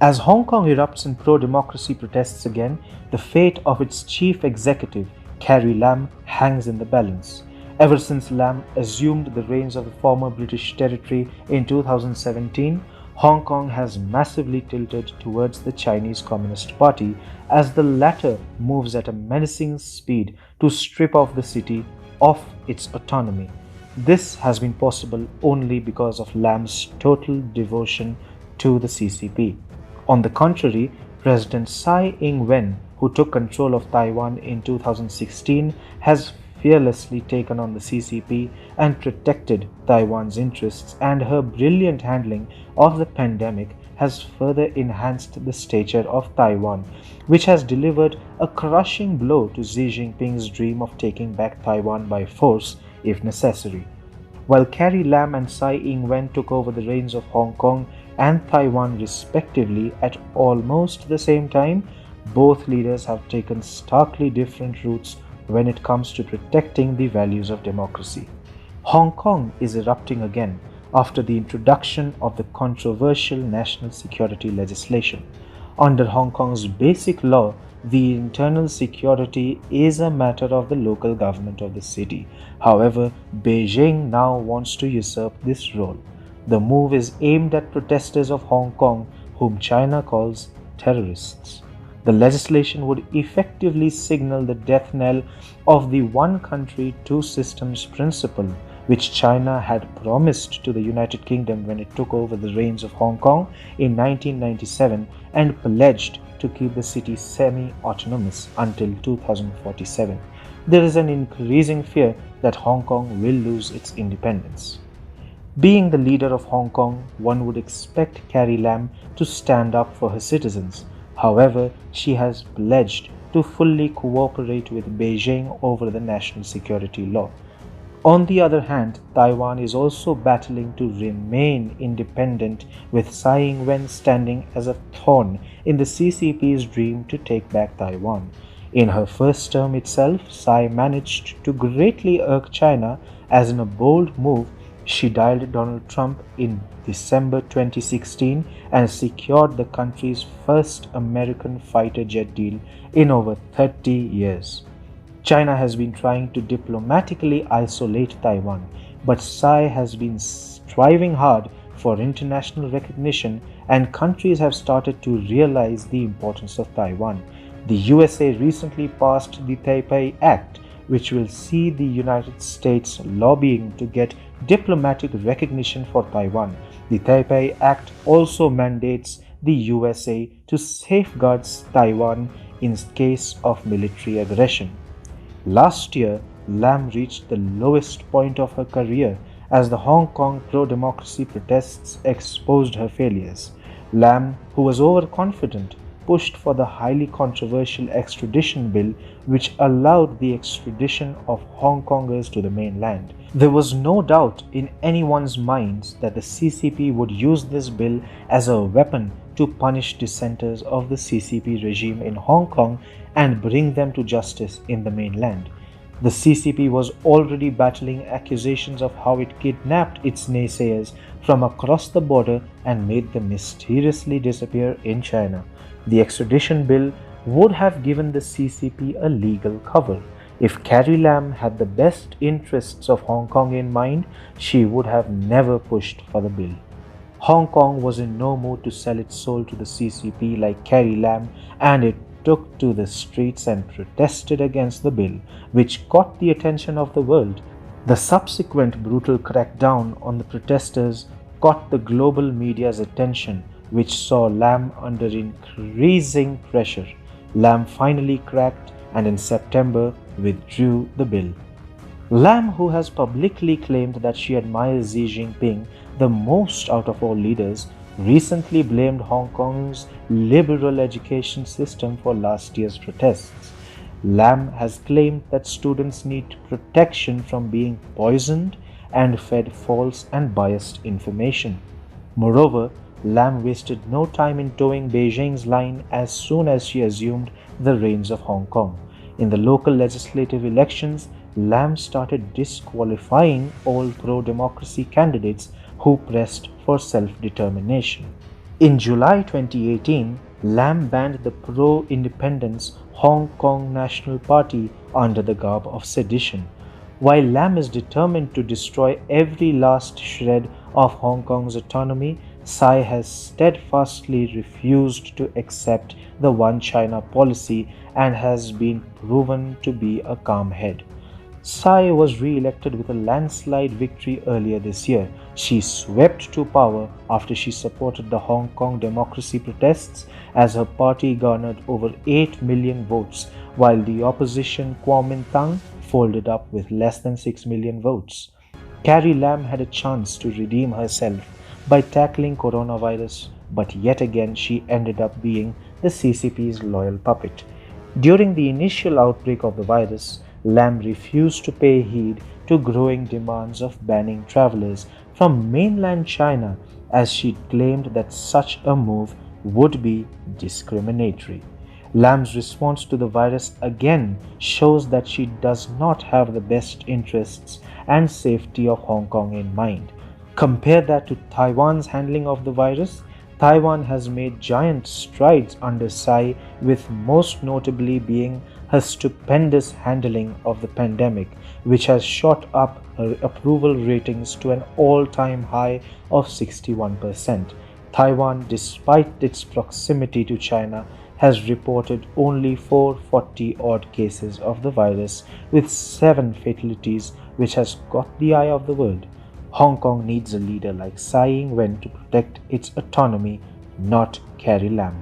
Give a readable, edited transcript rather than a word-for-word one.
As Hong Kong erupts in pro-democracy protests again, the fate of its chief executive, Carrie Lam, hangs in the balance. Ever since Lam assumed the reins of the former British territory in 2017, Hong Kong has massively tilted towards the Chinese Communist Party as the latter moves at a menacing speed to strip off the city of its autonomy. This has been possible only because of Lam's total devotion to the CCP. On the contrary, President Tsai Ing-wen, who took control of Taiwan in 2016, has fearlessly taken on the CCP and protected Taiwan's interests, and her brilliant handling of the pandemic has further enhanced the stature of Taiwan, which has delivered a crushing blow to Xi Jinping's dream of taking back Taiwan by force if necessary. While Carrie Lam and Tsai Ing-wen took over the reins of Hong Kong and Taiwan respectively at almost the same time, both leaders have taken starkly different routes when it comes to protecting the values of democracy. Hong Kong is erupting again after the introduction of the controversial national security legislation. Under Hong Kong's basic law, the internal security is a matter of the local government of the city. However, Beijing now wants to usurp this role. The move is aimed at protesters of Hong Kong, whom China calls terrorists. The legislation would effectively signal the death knell of the one country, two systems principle, which China had promised to the United Kingdom when it took over the reins of Hong Kong in 1997 and pledged to keep the city semi-autonomous until 2047. There is an increasing fear that Hong Kong will lose its independence. Being the leader of Hong Kong, one would expect Carrie Lam to stand up for her citizens. However, she has pledged to fully cooperate with Beijing over the national security law. On the other hand, Taiwan is also battling to remain independent, with Tsai Ing-wen standing as a thorn in the CCP's dream to take back Taiwan. In her first term itself, Tsai managed to greatly irk China, as in a bold move, she dialed Donald Trump in December 2016 and secured the country's first American fighter jet deal in over 30 years. China has been trying to diplomatically isolate Taiwan, but Tsai has been striving hard for international recognition, and countries have started to realize the importance of Taiwan. The USA recently passed the Taipei Act, which will see the United States lobbying to get diplomatic recognition for Taiwan. The Taipei Act also mandates the USA to safeguard Taiwan in case of military aggression. Last year, Lam reached the lowest point of her career as the Hong Kong pro-democracy protests exposed her failures. Lam, who was overconfident, pushed for the highly controversial extradition bill, which allowed the extradition of Hong Kongers to the mainland. There was no doubt in anyone's minds that the CCP would use this bill as a weapon to punish dissenters of the CCP regime in Hong Kong and bring them to justice in the mainland. The CCP was already battling accusations of how it kidnapped its naysayers from across the border and made them mysteriously disappear in China. The extradition bill would have given the CCP a legal cover. If Carrie Lam had the best interests of Hong Kong in mind, she would have never pushed for the bill. Hong Kong was in no mood to sell its soul to the CCP like Carrie Lam, and it took to the streets and protested against the bill, which caught the attention of the world. The subsequent brutal crackdown on the protesters caught the global media's attention, which saw Lam under increasing pressure. Lam finally cracked and in September withdrew the bill. Lam, who has publicly claimed that she admires Xi Jinping the most out of all leaders, recently blamed Hong Kong's liberal education system for last year's protests. Lam has claimed that students need protection from being poisoned and fed false and biased information. Moreover, Lam wasted no time in towing Beijing's line as soon as she assumed the reins of Hong Kong. In the local legislative elections, Lam started disqualifying all pro-democracy candidates who pressed for self-determination. In July 2018, Lam banned the pro-independence Hong Kong National Party under the garb of sedition. While Lam is determined to destroy every last shred of Hong Kong's autonomy, Tsai has steadfastly refused to accept the One China policy and has been proven to be a calm head. Tsai was re-elected with a landslide victory earlier this year. She swept to power after she supported the Hong Kong democracy protests as her party garnered over 8 million votes, while the opposition Kuomintang folded up with less than 6 million votes. Carrie Lam had a chance to redeem herself by tackling coronavirus, but yet again she ended up being the CCP's loyal puppet. During the initial outbreak of the virus, Lam refused to pay heed to growing demands of banning travelers from mainland China, as she claimed that such a move would be discriminatory. Lam's response to the virus again shows that she does not have the best interests and safety of Hong Kong in mind. Compare that to Taiwan's handling of the virus. Taiwan has made giant strides under Tsai, with most notably being her stupendous handling of the pandemic, which has shot up her approval ratings to an all-time high of 61%. Taiwan, despite its proximity to China, has reported only 440-odd cases of the virus, with 7 fatalities, which has caught the eye of the world. Hong Kong needs a leader like Tsai Ing-wen to protect its autonomy, not Carrie Lam.